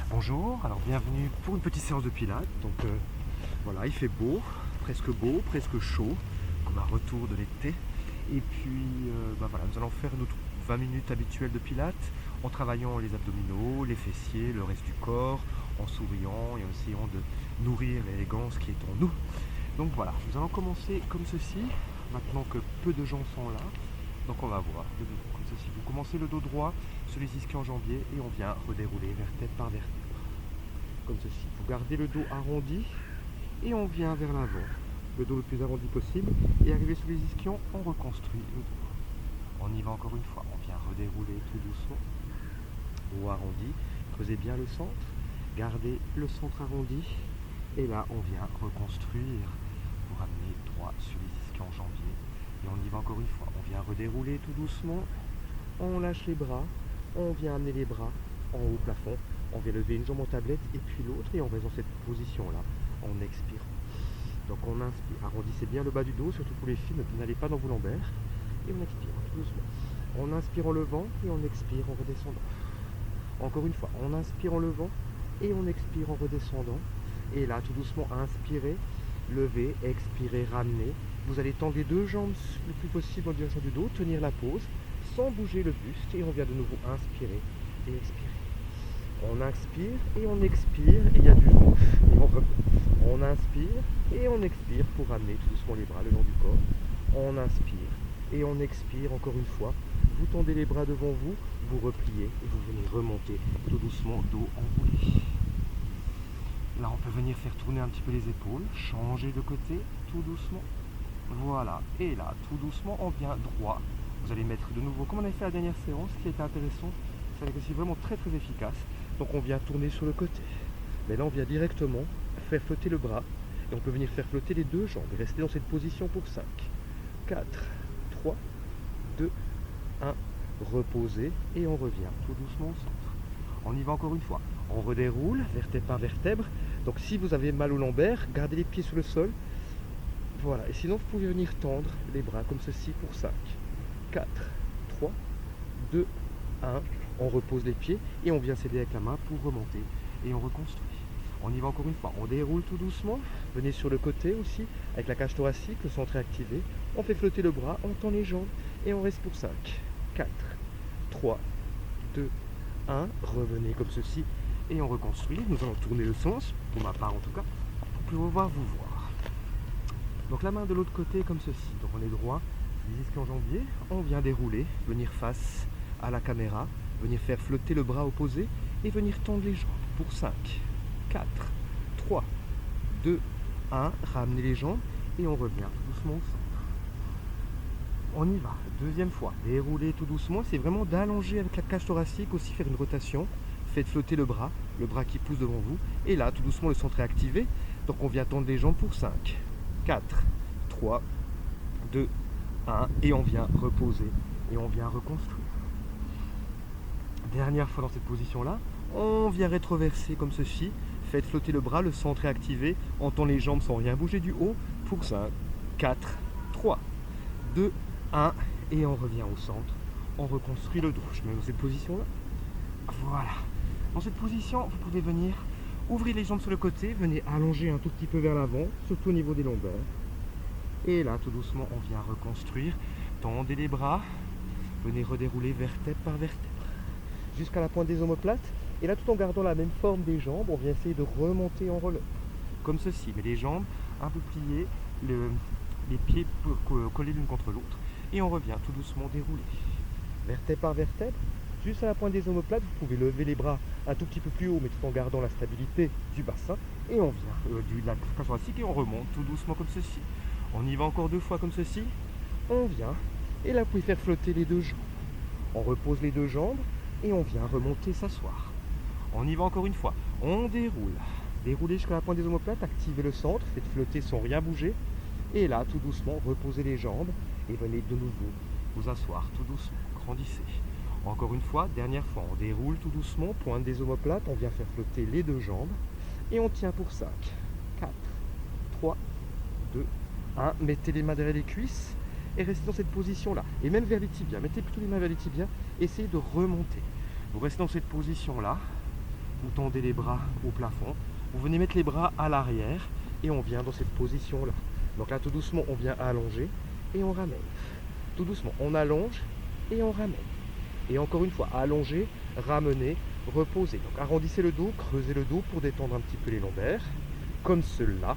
Bonjour, alors bienvenue pour une petite séance de pilates. Donc voilà, il fait beau, presque chaud, comme un retour de l'été. Et puis voilà, nous allons faire notre 20 minutes habituelles de pilates en travaillant les abdominaux, les fessiers, le reste du corps, en souriant et en essayant de nourrir l'élégance qui est en nous. Donc voilà, nous allons commencer comme ceci, maintenant que peu de gens sont là. Donc on va voir, comme ceci. Vous commencez le dos droit sur les ischio-jambiers et on vient redérouler vertèbre par vertèbre. Comme ceci. Vous gardez le dos arrondi et on vient vers l'avant. Le dos le plus arrondi possible et arrivé sur les ischions, on reconstruit le dos. On y va encore une fois. On vient redérouler tout doucement. Dos arrondi. Creusez bien le centre. Gardez le centre arrondi. Et là, on vient reconstruire pour amener droit sur les ischio-jambiers. Et on y va encore une fois. On vient redérouler tout doucement. On lâche les bras. On vient amener les bras en haut au plafond. On vient lever une jambe en tablette et puis l'autre et on reste dans cette position-là en expirant. Donc on inspire. Arrondissez bien le bas du dos, surtout pour les filles, n'allez pas dans vos lombaires. Et on expire tout doucement. On inspire en levant et on expire en redescendant. Encore une fois, on inspire en levant et on expire en redescendant. Et là, tout doucement, inspirez, levez, expirez, ramenez. Vous allez tendre les deux jambes le plus possible en direction du dos, tenir la pose sans bouger le buste et on vient de nouveau inspirer et expirer. On inspire et on expire et il y a du vent et on revient. On inspire et on expire pour ramener tout doucement les bras le long du corps. On inspire et on expire encore une fois. Vous tendez les bras devant vous, vous repliez et vous venez remonter tout doucement, dos enroulé. Là on peut venir faire tourner un petit peu les épaules, changer de côté tout doucement. Voilà, et là tout doucement on vient droit. Vous allez mettre de nouveau, comme on avait fait la dernière séance, ce qui était intéressant, c'est aussi vraiment très efficace. Donc on vient tourner sur le côté. Mais là on vient directement faire flotter le bras. Et on peut venir faire flotter les deux jambes. Et rester dans cette position pour 5, 4, 3, 2, 1. Reposez et on revient tout doucement au centre. On y va encore une fois. On redéroule vertèbre par vertèbre. Donc si vous avez mal au lombaire, gardez les pieds sur le sol. Voilà. Et sinon vous pouvez venir tendre les bras comme ceci pour 5, 4, 3, 2, 1. On repose les pieds et on vient s'aider avec la main pour remonter et on reconstruit. On y va encore une fois, on déroule tout doucement, venez sur le côté aussi avec la cage thoracique, le centre est activé, on fait flotter le bras, on tend les jambes et on reste pour 5, 4, 3, 2, 1, revenez comme ceci et on reconstruit. Nous allons tourner le sens, pour ma part en tout cas, pour pouvoir vous voir. Donc la main de l'autre côté comme ceci, donc on est droit, les ischio-jambiers, on vient dérouler, venir face à la caméra, venir faire flotter le bras opposé et venir tendre les jambes pour 5, 4, 3, 2, 1. Ramenez les jambes et on revient doucement au centre. On y va, deuxième fois. Dérouler tout doucement, c'est vraiment d'allonger avec la cage thoracique, aussi faire une rotation. Faites flotter le bras qui pousse devant vous. Et là, tout doucement, le centre est activé. Donc on vient tendre les jambes pour 5, 4, 3, 2, 1. Et on vient reposer et on vient reconstruire. Dernière fois dans cette position-là, on vient rétroverser comme ceci. Faites flotter le bras, le centre est activé. On tend les jambes sans rien bouger du haut pour 5, 4, 3, 2, 1. Et on revient au centre. On reconstruit le dos. Je mets dans cette position-là. Voilà. Dans cette position, vous pouvez venir ouvrir les jambes sur le côté. Venez allonger un tout petit peu vers l'avant, surtout au niveau des lombaires. Et là, tout doucement, on vient reconstruire. Tendez les bras. Venez redérouler vertèbre par vertèbre jusqu'à la pointe des omoplates. Et là, tout en gardant la même forme des jambes, on vient essayer de remonter en relève. Comme ceci, mais les jambes un peu pliées, les pieds collés l'une contre l'autre. Et on revient tout doucement dérouler. Vertèbre par vertèbre, juste à la pointe des omoplates, vous pouvez lever les bras un tout petit peu plus haut, mais tout en gardant la stabilité du bassin. Et on vient de la cage thoracique et on remonte tout doucement comme ceci. On y va encore 2 fois comme ceci. On vient. Et là, vous pouvez faire flotter les deux jambes. On repose les deux jambes. Et on vient remonter, s'asseoir. On y va encore une fois. On déroule. Déroulez jusqu'à la pointe des omoplates, activez le centre, faites flotter sans rien bouger. Et là, tout doucement, reposez les jambes et venez de nouveau vous asseoir tout doucement. Grandissez. Encore une fois, dernière fois, on déroule tout doucement, pointe des omoplates, on vient faire flotter les deux jambes. Et on tient pour 5, 4, 3, 2, 1. Mettez les mains derrière les cuisses. Et restez dans cette position-là. Et même vers les tibias. Mettez plutôt les mains vers les tibias. Essayez de remonter. Vous restez dans cette position-là. vous tendez les bras au plafond, vous venez mettre les bras à l'arrière et on vient dans cette position là. Donc là tout doucement on vient allonger et on ramène. Tout doucement on allonge et on ramène. Et encore une fois, allonger, ramener, reposer. Donc arrondissez le dos, creusez le dos pour détendre un petit peu les lombaires, comme cela.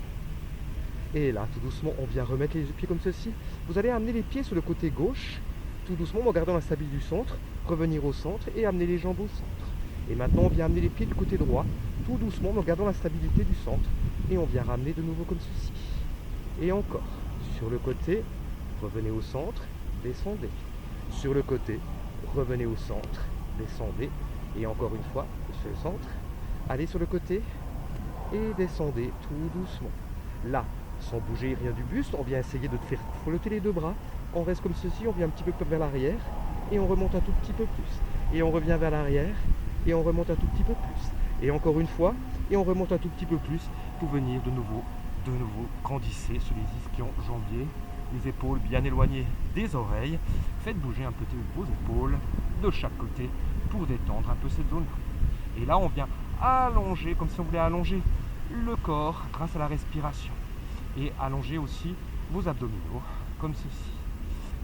Et là, tout doucement, on vient remettre les pieds comme ceci. Vous allez amener les pieds sur le côté gauche, tout doucement, en gardant la stabilité du centre, revenir au centre et amener les jambes au centre. Et maintenant, on vient amener les pieds du côté droit, tout doucement, en gardant la stabilité du centre. Et on vient ramener de nouveau comme ceci. Et encore, sur le côté, revenez au centre, descendez. Sur le côté, revenez au centre, descendez. Et encore une fois, sur le centre, allez sur le côté et descendez tout doucement. Là, sans bouger rien du buste, on vient essayer de faire flotter les deux bras. On reste comme ceci, on vient un petit peu vers l'arrière et on remonte un tout petit peu plus. Et on revient vers l'arrière et on remonte un tout petit peu plus. Et encore une fois, et on remonte un tout petit peu plus pour venir de nouveau, grandissez sur les ischio-jambiers, les épaules bien éloignées des oreilles. Faites bouger un peu vos épaules de chaque côté pour détendre un peu cette zone-là. Et là, on vient allonger, comme si on voulait allonger le corps grâce à la respiration. Et allonger aussi vos abdominaux, comme ceci.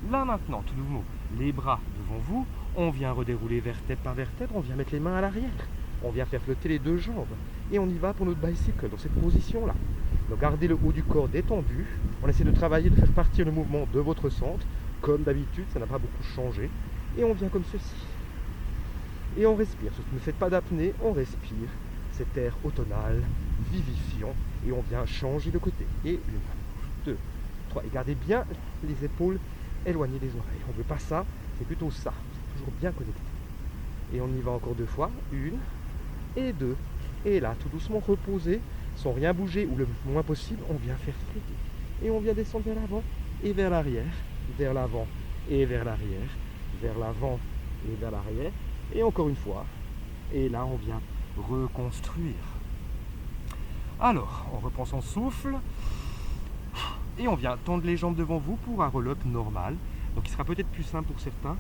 Là maintenant, tout nouveau, les bras devant vous, on vient redérouler vertèbre par vertèbre, on vient mettre les mains à l'arrière, on vient faire flotter les deux jambes, et on y va pour notre bicycle, dans cette position-là. Donc gardez le haut du corps détendu, on essaie de travailler, de faire partir le mouvement de votre centre, comme d'habitude, ça n'a pas beaucoup changé, et on vient comme ceci. Et on respire, ne faites pas d'apnée, on respire, cet air automnal, vivifiant, et on vient changer de côté. Et 1, 2, 3. Et gardez bien les épaules éloignées des oreilles. On ne veut pas ça, c'est plutôt ça. C'est toujours bien connecté. Et on y va encore 2 fois. 1 et 2. Et là, tout doucement, reposer, sans rien bouger, ou le moins possible, on vient faire flotter. Et on vient descendre vers l'avant et vers l'arrière, vers l'avant et vers l'arrière, vers l'avant et vers l'arrière. Et encore une fois. Et là, on vient reconstruire. Alors, on reprend son souffle et on vient tendre les jambes devant vous pour un roll-up normal. Donc il sera peut-être plus simple pour certains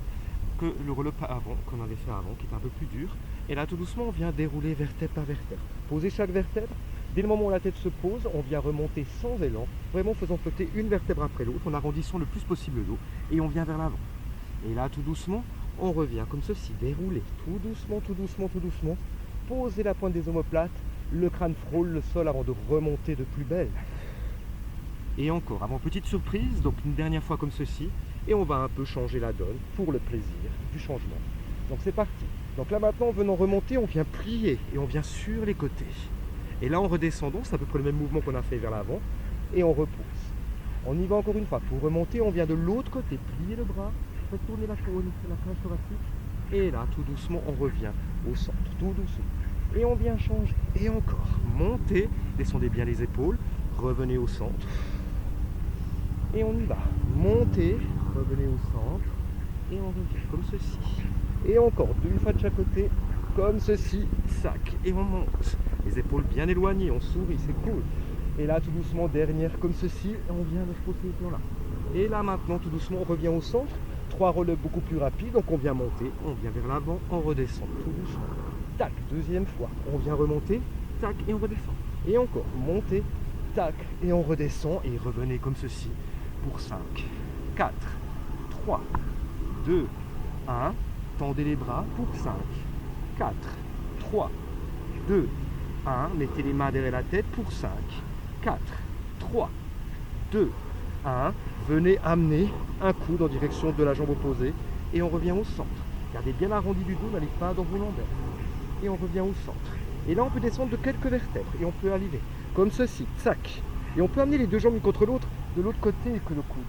que le roll-up avant, qu'on avait fait avant, qui est un peu plus dur. Et là, tout doucement, on vient dérouler vertèbre par vertèbre. Posez chaque vertèbre. Dès le moment où la tête se pose, on vient remonter sans élan, vraiment faisant flotter une vertèbre après l'autre, en arrondissant le plus possible le dos, et on vient vers l'avant. Et là, tout doucement, on revient comme ceci, dérouler, tout doucement, tout doucement, tout doucement. Posez la pointe des omoplates, le crâne frôle le sol avant de remonter de plus belle. Et encore, avant petite surprise, donc une dernière fois comme ceci, et on va un peu changer la donne pour le plaisir du changement. Donc c'est parti. Donc là maintenant, en venant remonter, on vient plier et on vient sur les côtés. Et là en redescendant, c'est à peu près le même mouvement qu'on a fait vers l'avant, et on repose. On y va encore une fois. Pour remonter, on vient de l'autre côté, plier le bras, retourner la colonne, la cage thoracique, et là tout doucement, on revient au centre, tout doucement. Et on vient changer, et encore, montez, descendez bien les épaules, revenez au centre, et on y va, montez, revenez au centre, et on revient, comme ceci, et encore, 2 fois de chaque côté, comme ceci, sac, et on monte, les épaules bien éloignées, on sourit, c'est cool, et là tout doucement, dernière comme ceci, et on vient de se poser ce plan-là, et là maintenant, tout doucement, on revient au centre, 3 roll-ups beaucoup plus rapides, donc on vient monter, on vient vers l'avant, on redescend, tout doucement. Tac, deuxième fois, on vient remonter, tac, et on redescend. Et encore, monter, tac, et on redescend, et revenez comme ceci, pour 5, 4, 3, 2, 1, tendez les bras pour 5, 4, 3, 2, 1, mettez les mains derrière la tête pour 5, 4, 3, 2, 1, venez amener un coude en direction de la jambe opposée, et on revient au centre. Gardez bien l'arrondi du dos, n'allez pas dans vos lombaires. Et on revient au centre. Et là, on peut descendre de quelques vertèbres. Et on peut arriver comme ceci, tac. Et on peut amener les deux jambes l'une contre l'autre, de l'autre côté que le coude.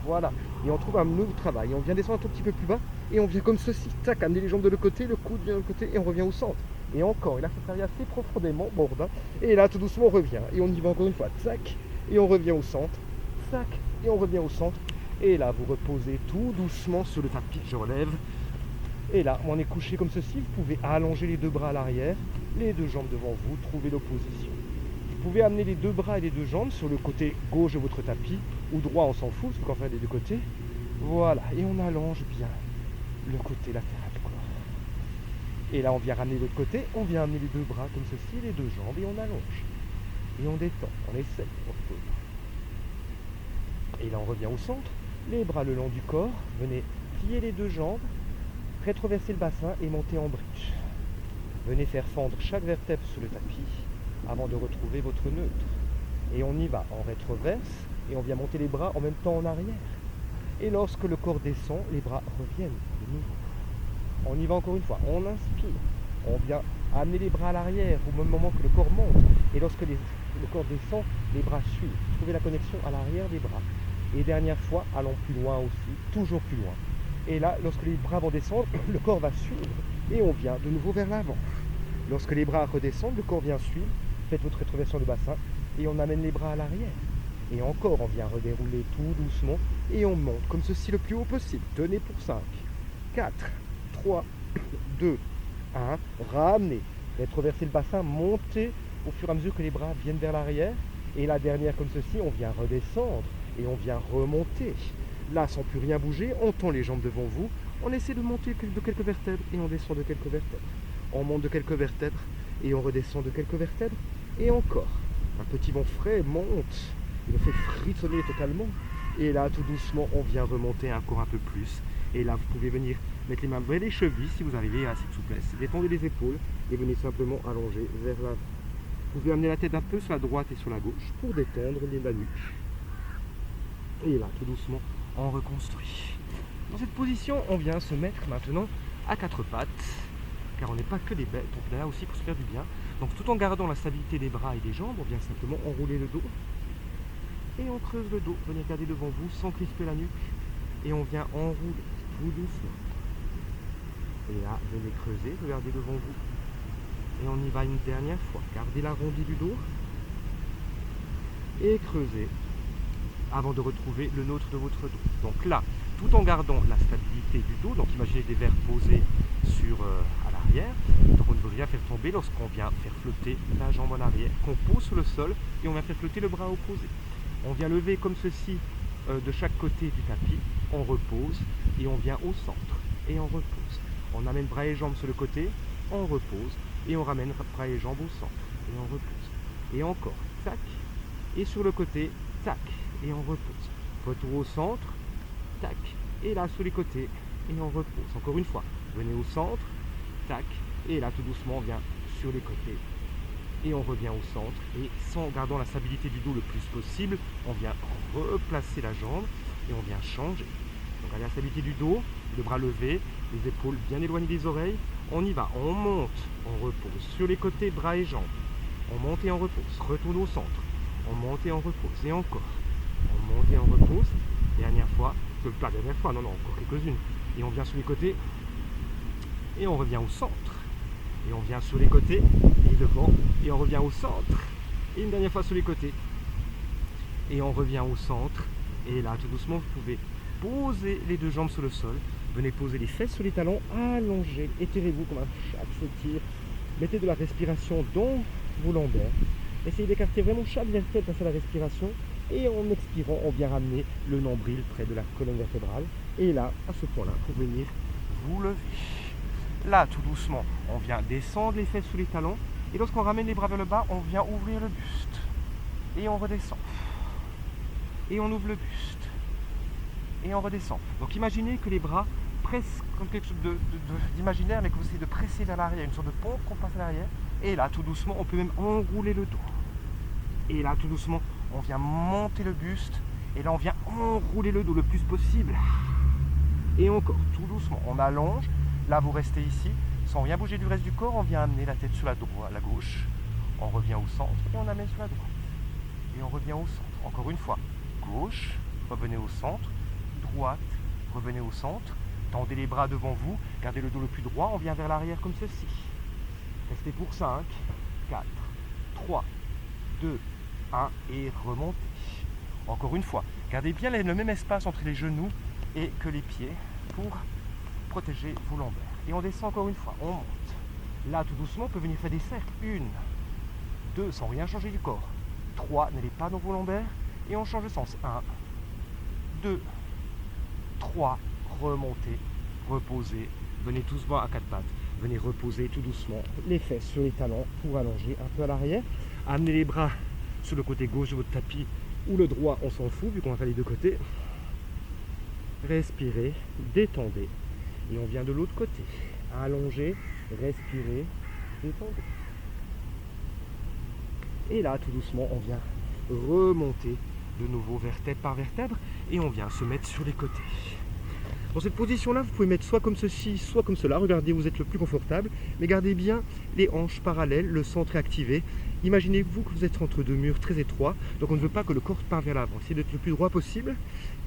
Voilà. Et on trouve un nouveau travail. Et on vient descendre un tout petit peu plus bas. Et on vient comme ceci, tac, amener les jambes de l'autre côté, le coude vient de l'autre côté, et on revient au centre. Et encore. Et là, ça travaille assez profondément, bordin. Et là, tout doucement, on revient. Et on y va encore une fois, tac. Et on revient au centre, tac. Et on revient au centre. Et là, vous reposez tout doucement sur le tapis. Je relève. Et là, on est couché comme ceci, vous pouvez allonger les deux bras à l'arrière, les deux jambes devant vous, trouver l'opposition. Vous pouvez amener les deux bras et les deux jambes sur le côté gauche de votre tapis, ou droit, on s'en fout, parce qu'on fait des deux côtés. Voilà, et on allonge bien le côté latéral du corps. Et là, on vient ramener de l'autre côté, on vient amener les deux bras comme ceci, les deux jambes, et on allonge. Et on détend, on essaye, on repose. Et là, on revient au centre, les bras le long du corps, venez plier les deux jambes, rétroverser le bassin et monter en bridge. Venez faire fendre chaque vertèbre sur le tapis avant de retrouver votre neutre. Et on y va, on rétroverse et on vient monter les bras en même temps en arrière. Et lorsque le corps descend, les bras reviennent de nouveau. On y va encore une fois, on inspire, on vient amener les bras à l'arrière au même moment que le corps monte. Et lorsque le corps descend, les bras suivent. Trouvez la connexion à l'arrière des bras. Et dernière fois, allons plus loin aussi, toujours plus loin. Et là, lorsque les bras vont descendre, le corps va suivre et on vient de nouveau vers l'avant. Lorsque les bras redescendent, le corps vient suivre, faites votre rétroversion de bassin et on amène les bras à l'arrière. Et encore, on vient redérouler tout doucement et on monte comme ceci le plus haut possible. Tenez pour 5, 4, 3, 2, 1. Ramenez, rétroversez le bassin, montez au fur et à mesure que les bras viennent vers l'arrière. Et la dernière comme ceci, on vient redescendre et on vient remonter. Là, sans plus rien bouger, on tend les jambes devant vous, on essaie de monter de quelques vertèbres et on descend de quelques vertèbres. On monte de quelques vertèbres et on redescend de quelques vertèbres. Et encore, un petit vent frais monte, il le fait frissonner totalement. Et là, tout doucement, on vient remonter encore un peu plus. Et là, vous pouvez venir mettre les mains vers les chevilles si vous avez assez de souplesse. Détendez les épaules et venez simplement allonger vers l'avant. Vous pouvez amener la tête un peu sur la droite et sur la gauche pour détendre la nuque. Et là, tout doucement, on reconstruit. Dans cette position, on vient se mettre maintenant à quatre pattes, car on n'est pas que des bêtes, on est là aussi pour se faire du bien. Donc tout en gardant la stabilité des bras et des jambes, on vient simplement enrouler le dos. Et on creuse le dos, venez regarder devant vous sans crisper la nuque. Et on vient enrouler tout doucement. Et là, venez creuser, regardez devant vous. Et on y va une dernière fois. Gardez l'arrondi du dos. Et creusez avant de retrouver le nôtre de votre dos. Donc là, tout en gardant la stabilité du dos, donc imaginez des verres posés à l'arrière, donc on ne veut rien faire tomber lorsqu'on vient faire flotter la jambe en arrière, qu'on pose sur le sol et on vient faire flotter le bras opposé. On vient lever comme ceci de chaque côté du tapis, on repose et on vient au centre et on repose. On amène bras et jambes sur le côté, on repose et on ramène bras et jambes au centre et on repose. Et encore, tac, et sur le côté, tac, et on repose. Retour au centre, tac, et là sur les côtés, et on repose. Encore une fois, venez au centre, tac, et là tout doucement on vient sur les côtés, et on revient au centre, et sans gardant la stabilité du dos le plus possible, on vient replacer la jambe, et on vient changer. Donc à la stabilité du dos, le bras levé, les épaules bien éloignées des oreilles, on y va, on monte, on repose. Sur les côtés, bras et jambes, on monte et on repose, retourne au centre, on monte et on repose, et encore. On monte et on repose, dernière fois, pas dernière fois, non, encore quelques-unes. Et on vient sur les côtés, et on revient au centre. Et on vient sur les côtés, et devant, et on revient au centre. Et une dernière fois sur les côtés. Et on revient au centre. Et là, tout doucement, vous pouvez poser les deux jambes sur le sol. Venez poser les fesses sur les talons, allongez, étirez-vous comme un chat qui s'étire. Mettez de la respiration dans vos lombaires. Essayez d'écarter vraiment chaque vertèbre grâce à la respiration. Et en expirant, on vient ramener le nombril près de la colonne vertébrale. Et là, à ce point-là, pour venir vous lever. Là, tout doucement, on vient descendre les fesses sous les talons. Et lorsqu'on ramène les bras vers le bas, on vient ouvrir le buste. Et on redescend. Et on ouvre le buste. Et on redescend. Donc imaginez que les bras pressent comme quelque chose d'imaginaire, mais que vous essayez de presser vers l'arrière, une sorte de pompe qu'on passe à l'arrière. Et là, tout doucement, on peut même enrouler le dos. Et là, tout doucement, on vient monter le buste. Et là, on vient enrouler le dos le plus possible. Et encore, tout doucement, on allonge. Là, vous restez ici, sans rien bouger du reste du corps. On vient amener la tête sur la droite, la gauche. On revient au centre et on amène sur la droite. Et on revient au centre. Encore une fois, gauche, revenez au centre. Droite, revenez au centre. Tendez les bras devant vous. Gardez le dos le plus droit. On vient vers l'arrière comme ceci. Restez pour 5, 4, 3, 2, 1 et remontez. Encore une fois, gardez bien le même espace entre les genoux et que les pieds pour protéger vos lombaires. Et on descend encore une fois, on monte. Là, tout doucement, on peut venir faire des cercles. 1, 2, sans rien changer du corps. 3, n'allez pas dans vos lombaires. Et on change de sens. 1, 2, 3, remontez, reposez. Venez tous voir à quatre pattes. Venez reposer tout doucement les fesses sur les talons pour allonger un peu à l'arrière. Amenez les bras sur le côté gauche de votre tapis ou le droit, on s'en fout vu qu'on va faire les deux côtés. Respirez, détendez. Et on vient de l'autre côté. Allongez, respirez, détendez. Et là, tout doucement, on vient remonter de nouveau vertèbre par vertèbre et on vient se mettre sur les côtés. Dans cette position-là, vous pouvez mettre soit comme ceci, soit comme cela. Regardez, vous êtes le plus confortable, mais gardez bien les hanches parallèles, le centre est activé. Imaginez-vous que vous êtes entre deux murs très étroits, donc on ne veut pas que le corps parte vers l'avant. Essayez d'être le plus droit possible.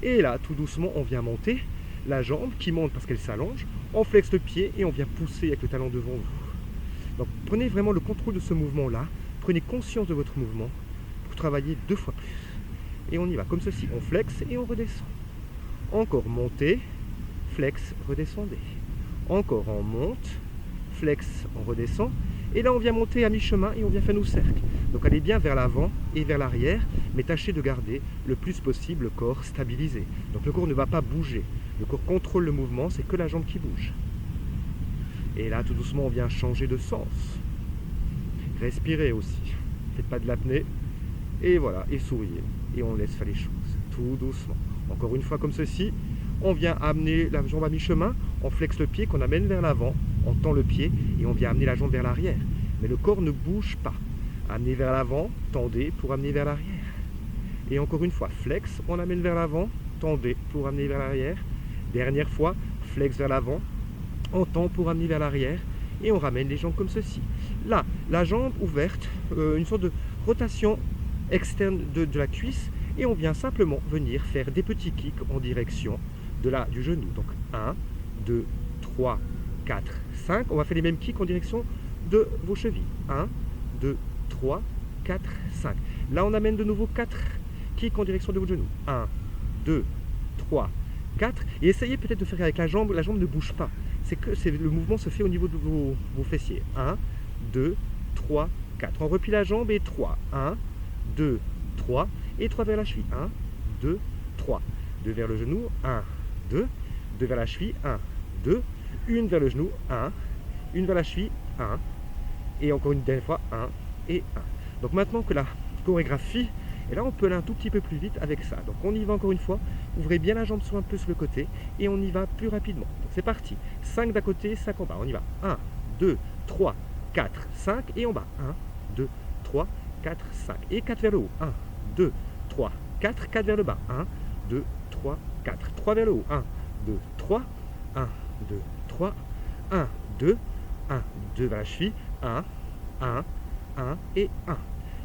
Et là, tout doucement, on vient monter la jambe qui monte parce qu'elle s'allonge. On flexe le pied et on vient pousser avec le talon devant vous. Donc prenez vraiment le contrôle de ce mouvement-là. Prenez conscience de votre mouvement pour travailler 2 fois plus. Et on y va comme ceci. On flexe et on redescend. Encore montez, flex, redescendez. Encore on monte, flex, on redescend. Et là on vient monter à mi-chemin et on vient faire nos cercles. Donc allez bien vers l'avant et vers l'arrière, mais tâchez de garder le plus possible le corps stabilisé. Donc le corps ne va pas bouger. Le corps contrôle le mouvement, c'est que la jambe qui bouge. Et là tout doucement on vient changer de sens. Respirez aussi. Faites pas de l'apnée. Et voilà, et souriez. Et on laisse faire les choses, tout doucement. Encore une fois comme ceci. On vient amener la jambe à mi-chemin, on flexe le pied qu'on amène vers l'avant, on tend le pied et on vient amener la jambe vers l'arrière. Mais le corps ne bouge pas. Amenez vers l'avant, tendez pour amener vers l'arrière. Et encore une fois, flex, on amène vers l'avant, tendez pour amener vers l'arrière. Dernière fois, flex vers l'avant, on tend pour amener vers l'arrière et on ramène les jambes comme ceci. Là, la jambe ouverte, une sorte de rotation externe de la cuisse et on vient simplement venir faire des petits kicks en direction du genou. Donc 1, 2, 3, 4, 5. On va faire les mêmes kicks en direction de vos chevilles. 1, 2, 3, 4, 5. Là, on amène de nouveau 4 kicks en direction de vos genoux. 1, 2, 3, 4. Et essayez peut-être de faire avec la jambe ne bouge pas. Le mouvement se fait au niveau de vos fessiers. 1, 2, 3, 4. On replie la jambe et 3. 1, 2, 3. Et 3 vers la cheville. 1, 2, 3. 2 vers le genou. 1, 2. 2 vers la cheville. 1, 2. 1 vers le genou. 1. 1 vers la cheville. 1. Et encore une dernière fois. 1 et 1. Donc maintenant que la chorégraphie est là, on peut aller un tout petit peu plus vite avec ça. Donc on y va encore une fois. Ouvrez bien la jambe sur un peu sur le côté. Et on y va plus rapidement. Donc c'est parti. 5 d'un côté, 5 en bas. On y va. 1, 2, 3, 4, 5. Et en bas. 1, 2, 3, 4, 5. Et 4 vers le haut. 1, 2, 3, 4. 4 vers le bas. 1, 2, 3, 4. 3 vers le haut. 1, 2, 3. 1, 2, 3. 1, 2. 1, 2 vers la cheville. 1, 1, 1 et 1.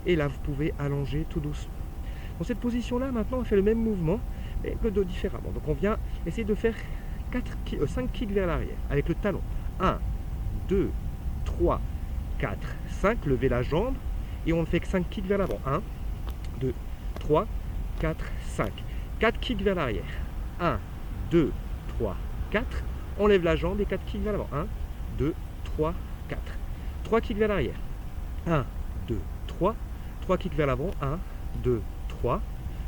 Et là, vous pouvez allonger tout doucement. Dans cette position-là, maintenant, on fait le même mouvement, mais que différemment. Donc, on vient essayer de faire 5 kicks vers l'arrière avec le talon. 1, 2, 3, 4, 5. Levez la jambe et on fait 5 kicks vers l'avant. 1, 2, 3, 4, 5. 4 kicks vers l'arrière. 1, 2, 3, 4. On lève la jambe et 4 kicks vers l'avant. 1, 2, 3, 4. 3 kicks vers l'arrière. 1, 2, 3. 3 kicks vers l'avant. 1, 2, 3.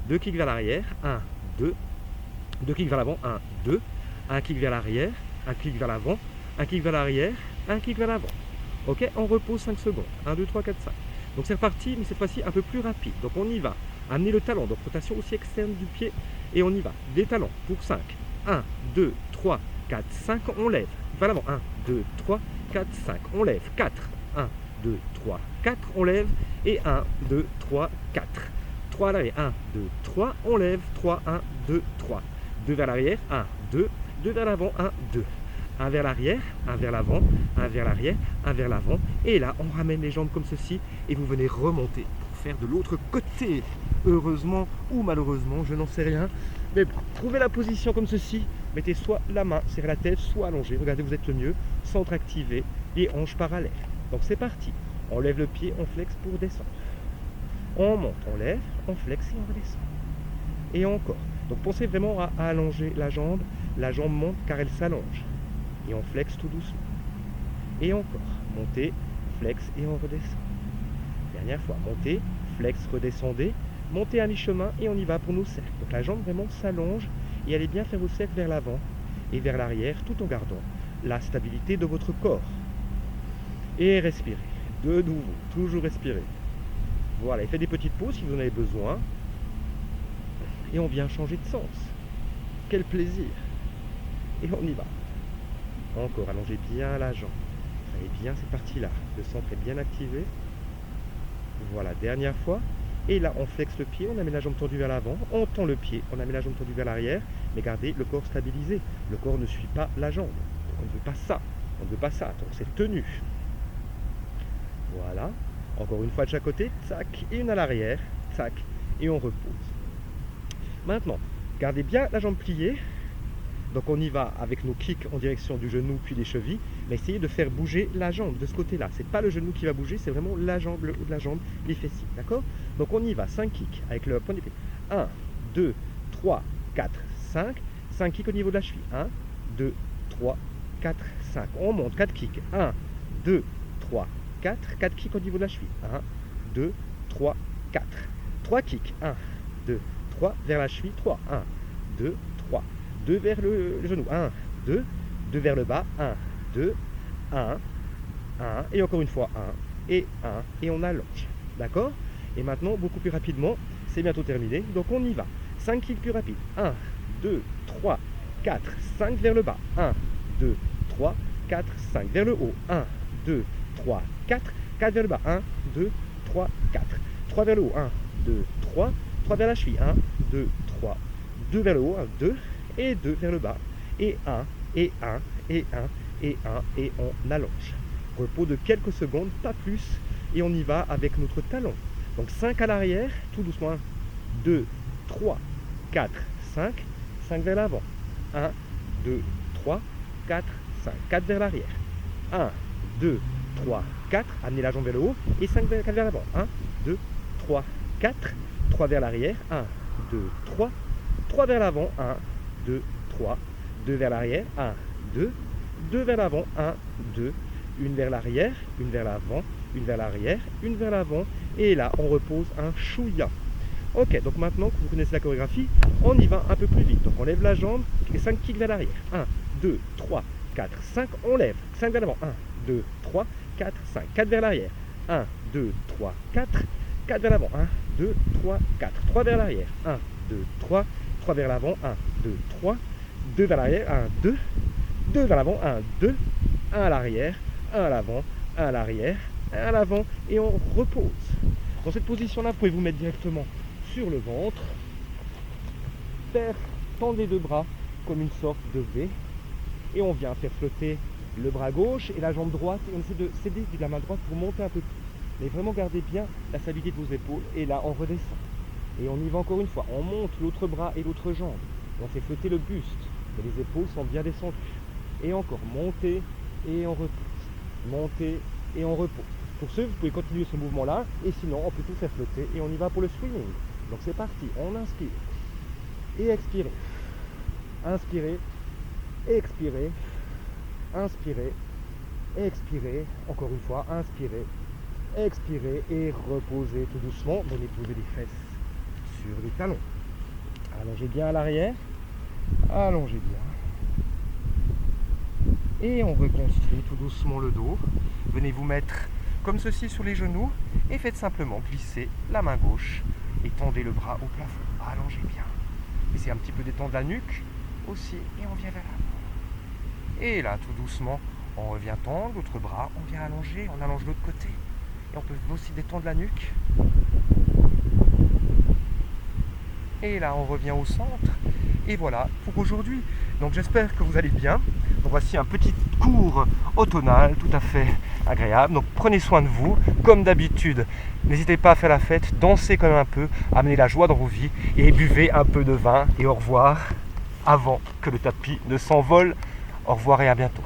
2 kicks vers l'arrière. 1, 2. 2 kicks vers l'avant. 1, 2. 1 kick vers l'arrière. 1 kick vers l'avant. 1 kick vers l'arrière. 1 kick vers l'avant. Ok, on repose 5 secondes. 1, 2, 3, 4, 5. Donc c'est reparti, mais cette fois-ci un peu plus rapide. Donc on y va. Amenez le talon, donc rotation aussi externe du pied. Et on y va. Des talons pour 5. 1, 2, 3, 4, 5. On lève. Vers l'avant. 1, 2, 3, 4, 5. On lève. 4. 1, 2, 3, 4. On lève. Et 1, 2, 3, 4. 3 à l'arrière. 1, 2, 3. On lève. 3, 1, 2, 3. 2 vers l'arrière. 1, 2. 2 vers l'avant. 1, 2. 1 vers l'arrière, 1 vers l'avant, 1 vers l'arrière, 1 vers l'avant. Et là, on ramène les jambes comme ceci et vous venez remonter pour faire de l'autre côté. Heureusement ou malheureusement, je n'en sais rien. Mais trouvez la position comme ceci. Mettez soit la main sur la tête, soit allongée. Regardez, vous êtes le mieux. Centre activé, les hanches parallèles. Donc c'est parti. On lève le pied, on flexe pour descendre. On monte, on lève, on flexe et on redescend. Et encore. Donc pensez vraiment à allonger la jambe. La jambe monte car elle s'allonge. Et on flexe tout doucement. Et encore. Montez, flex et on redescend. Dernière fois. Montez, flex, redescendez. Montez à mi-chemin et on y va pour nos cercles. Donc la jambe vraiment s'allonge et allez bien faire vos cercles vers l'avant et vers l'arrière tout en gardant la stabilité de votre corps. Et respirez. De nouveau, toujours respirer. Voilà, et faites des petites pauses si vous en avez besoin. Et on vient changer de sens. Quel plaisir. Et on y va. Encore, allongez bien la jambe. Travaillez bien cette partie-là. Le centre est bien activé. Voilà, dernière fois. Et là, on flexe le pied, on amène la jambe tendue vers l'avant, on tend le pied, on amène la jambe tendue vers l'arrière, mais gardez le corps stabilisé. Le corps ne suit pas la jambe. On ne veut pas ça. On ne veut pas ça. Donc c'est tenu. Voilà. Encore une fois de chaque côté. Tac. Et une à l'arrière. Tac. Et on repose. Maintenant, gardez bien la jambe pliée. Donc on y va avec nos kicks en direction du genou puis des chevilles, mais essayez de faire bouger la jambe de ce côté-là. C'est pas le genou qui va bouger, c'est vraiment la jambe, le haut de la jambe, les fessiers, d'accord? Donc on y va, 5 kicks avec le point du pied. 1, 2, 3, 4, 5. 5 kicks au niveau de la cheville. 1, 2, 3, 4, 5. On monte, 4 kicks. 1, 2, 3, 4. 4 kicks au niveau de la cheville. 1, 2, 3, 4. 3 kicks. 1, 2, 3 vers la cheville. 3, 1, 2, 3. 2 vers le genou, 1, 2, 2 vers le bas, 1, 2, 1, 1, et encore une fois 1, et on allonge, d'accord? Et maintenant, beaucoup plus rapidement, c'est bientôt terminé, donc on y va, 5 kicks plus rapides, 1, 2, 3, 4, 5 vers le bas, 1, 2, 3, 4, 5 vers le haut, 1, 2, 3, 4, 4 vers le bas, 1, 2, 3, 4, 3 vers le haut, 1, 2, 3, 3 vers la cheville, 1, 2, 3, 2 vers le haut, 1, 2, et 2 vers le bas, et 1, et 1, et 1, et 1, et on allonge. Repos de quelques secondes, pas plus, et on y va avec notre talon. Donc 5 à l'arrière, tout doucement, 1, 2, 3, 4, 5, 5 vers l'avant, 1, 2, 3, 4, 5, 4 vers l'arrière, 1, 2, 3, 4, amenez la jambe vers le haut, et 5 4 vers l'avant, 1, 2, 3, 4, 3 vers l'arrière, 1, 2, 3, 3 vers l'avant, 1, 2, 3, 2 vers l'arrière, 1, 2, 2 vers l'avant, 1, 2, une vers l'arrière, une vers l'avant, une vers l'arrière, une vers l'avant, et là on repose un chouïa. Ok, donc maintenant que vous connaissez la chorégraphie, on y va un peu plus vite. Donc on lève la jambe et 5 kicks vers l'arrière, 1, 2, 3, 4, 5, on lève, 5 vers l'avant, 1, 2, 3, 4, 5, 4 vers l'arrière, 1, 2, 3, 4, 4 vers l'avant, 1, 2, 3, 4, 3 vers l'arrière, 1, 2, 3, 3 vers l'avant, 1, 2, 3, 2 vers l'arrière, 1, 2, 2 vers l'avant, 1, 2, 1 à l'arrière, 1 à l'avant, 1 à l'arrière, 1 à l'avant, et on repose. Dans cette position-là, vous pouvez vous mettre directement sur le ventre, faire tendre les deux bras comme une sorte de V, et on vient faire flotter le bras gauche et la jambe droite, et on essaie de céder de la main droite pour monter un peu plus. Mais vraiment gardez bien la stabilité de vos épaules, et là on redescend. Et on y va encore une fois, on monte l'autre bras et l'autre jambe, on fait flotter le buste, et les épaules sont bien descendues. Et encore, monter et on repose, monter et on repose. Pour ceux, vous pouvez continuer ce mouvement-là, et sinon on peut tout faire flotter, et on y va pour le swimming. Donc c'est parti, on inspire, et expirez, inspirez, expirez, inspirez, expirez, encore une fois, inspirez, expirez, et reposez tout doucement, donnez poser les fesses sur les talons. Allongez bien à l'arrière, allongez bien. Et on reconstruit tout doucement le dos. Venez vous mettre comme ceci sur les genoux et faites simplement glisser la main gauche et tendez le bras au plafond. Allongez bien. Essayez un petit peu d'étendre la nuque aussi et on vient vers l'avant. Et là, tout doucement, on revient tendre l'autre bras, on vient allonger, on allonge l'autre côté. Et on peut aussi détendre la nuque. Et là, on revient au centre. Et voilà pour aujourd'hui. Donc j'espère que vous allez bien. Donc voici un petit cours automnal tout à fait agréable. Donc prenez soin de vous, comme d'habitude. N'hésitez pas à faire la fête, dansez quand même un peu, amenez la joie dans vos vies et buvez un peu de vin. Et au revoir avant que le tapis ne s'envole. Au revoir et à bientôt.